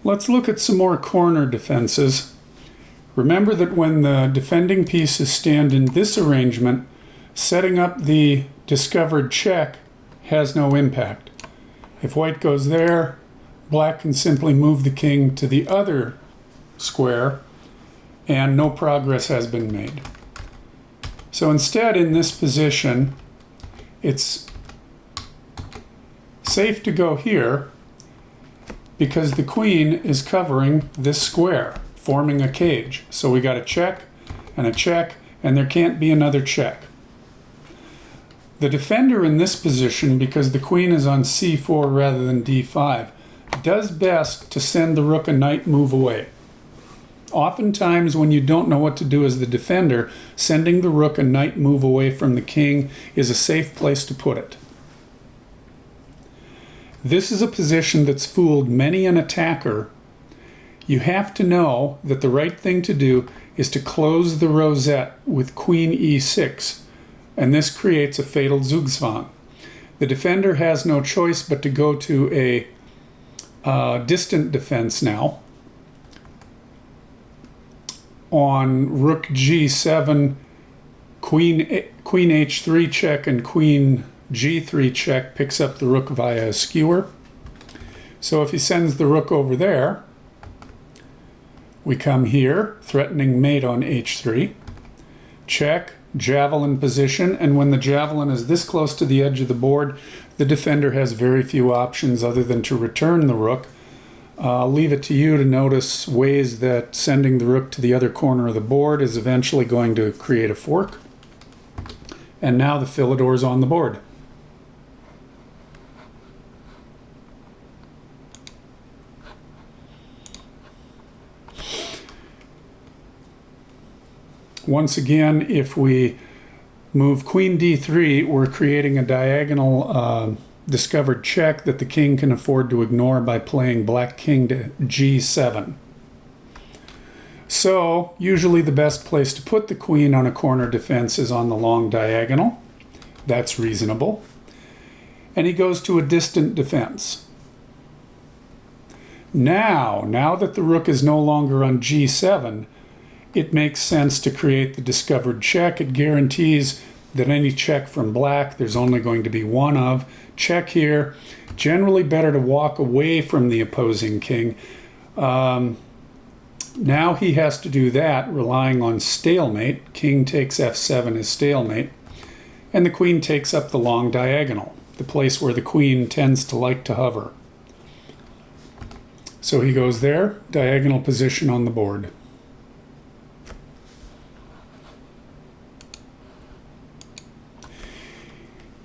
Let's look at some more corner defenses. Remember that when the defending pieces stand in this arrangement, setting up the discovered check has no impact. If white goes there, black can simply move the king to the other square and no progress has been made. So instead, in this position, it's safe to go here because the queen is covering this square, forming a cage. So we got a check, and there can't be another check. The defender in this position, because the queen is on c4 rather than d5, does best to send the rook a knight move away. Oftentimes, when you don't know what to do as the defender, sending the rook a knight move away from the king is a safe place to put it. This is a position that's fooled many an attacker. You have to know that the right thing to do is to close the rosette with queen e6, and this creates a fatal Zugzwang. The defender has no choice but to go to a distant defense now. On rook g7, queen h3 check and queen g3 check picks up the rook via a skewer. So if he sends the rook over there, we come here, threatening mate on h3, check, javelin position, and when the javelin is this close to the edge of the board, the defender has very few options other than to return the rook. I'll leave it to you to notice ways that sending the rook to the other corner of the board is eventually going to create a fork. And now the Philidor is on the board. Once again, if we move queen d3, we're creating a diagonal discovered check that the king can afford to ignore by playing black king to g7. So, usually the best place to put the queen on a corner defense is on the long diagonal. That's reasonable. And he goes to a distant defense. Now that the rook is no longer on g7, it makes sense to create the discovered check. It guarantees that any check from black, there's only going to be one of. Check here. Generally better to walk away from the opposing king. Now he has to do that, relying on stalemate. King takes f7 is stalemate. And the queen takes up the long diagonal, the place where the queen tends to like to hover. So he goes there, diagonal position on the board.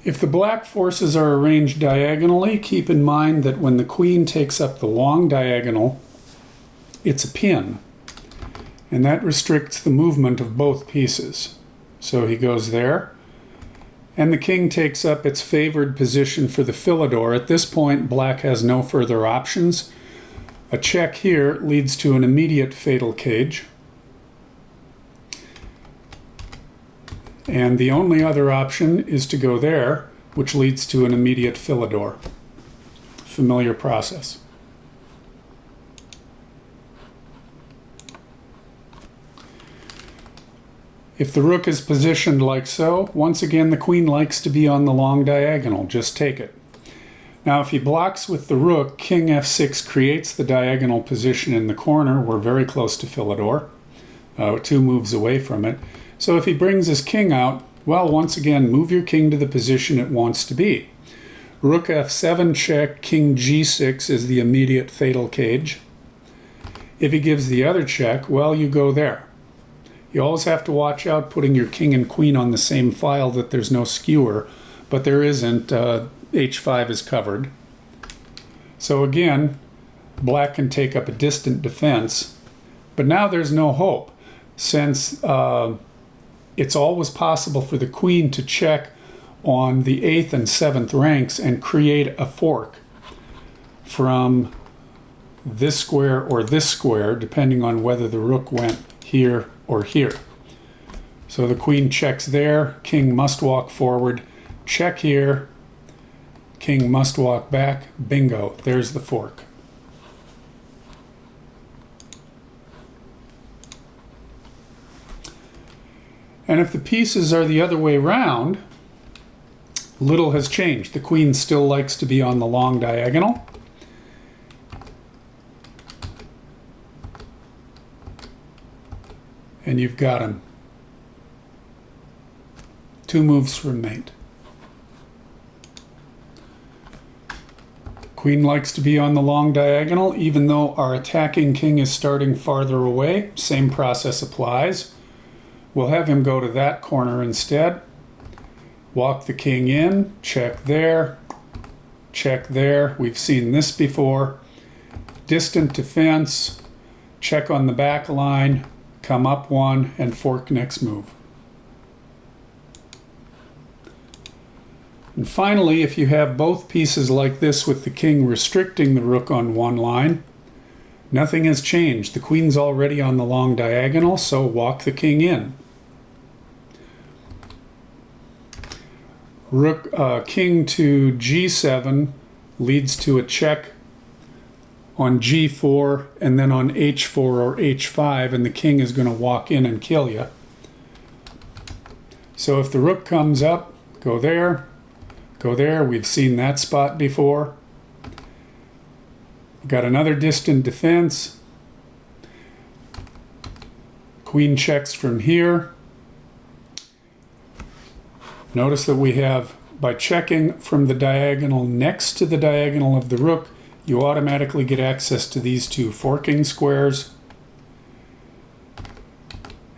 If the black forces are arranged diagonally, keep in mind that when the queen takes up the long diagonal, it's a pin, and that restricts the movement of both pieces. So he goes there, and the king takes up its favored position for the Philidor. At this point, black has no further options. A check here leads to an immediate fatal cage. And the only other option is to go there, which leads to an immediate Philidor. Familiar process. If the rook is positioned like so, once again the queen likes to be on the long diagonal. Just take it. Now if he blocks with the rook, king f6 creates the diagonal position in the corner. We're very close to Philidor, 2 moves away from it. So if he brings his king out, well, once again, move your king to the position it wants to be. Rook f7 check, king g6 is the immediate fatal cage. If he gives the other check, well, you go there. You always have to watch out putting your king and queen on the same file that there's no skewer, but there isn't. h5 is covered. So again, black can take up a distant defense, but now there's no hope, since it's always possible for the queen to check on the 8th and 7th ranks and create a fork from this square or this square, depending on whether the rook went here or here. So the queen checks there, king must walk forward, check here, king must walk back, bingo, there's the fork. And if the pieces are the other way round, little has changed. The queen still likes to be on the long diagonal. And you've got him. 2 moves from mate. Queen likes to be on the long diagonal, even though our attacking king is starting farther away. Same process applies. We'll have him go to that corner instead. Walk the king in, check there, check there. We've seen this before. Distant defense, check on the back line, come up 1, and fork next move. And finally, if you have both pieces like this with the king restricting the rook on one line, nothing has changed. The queen's already on the long diagonal, so walk the king in. Rook, king to g7 leads to a check on g4 and then on h4 or h5, and the king is going to walk in and kill you. So if the rook comes up, go there, go there. We've seen that spot before. We've got another distant defense. Queen checks from here. Notice that we have, by checking from the diagonal next to the diagonal of the rook, you automatically get access to these 2 forking squares.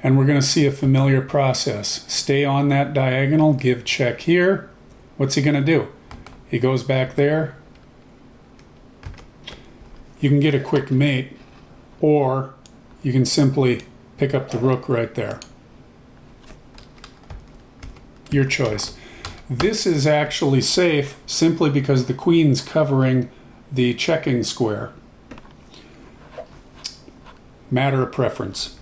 And we're going to see a familiar process. Stay on that diagonal, give check here. What's he going to do? He goes back there. You can get a quick mate, or you can simply pick up the rook right there. Your choice. This is actually safe simply because the queen's covering the checking square. Matter of preference.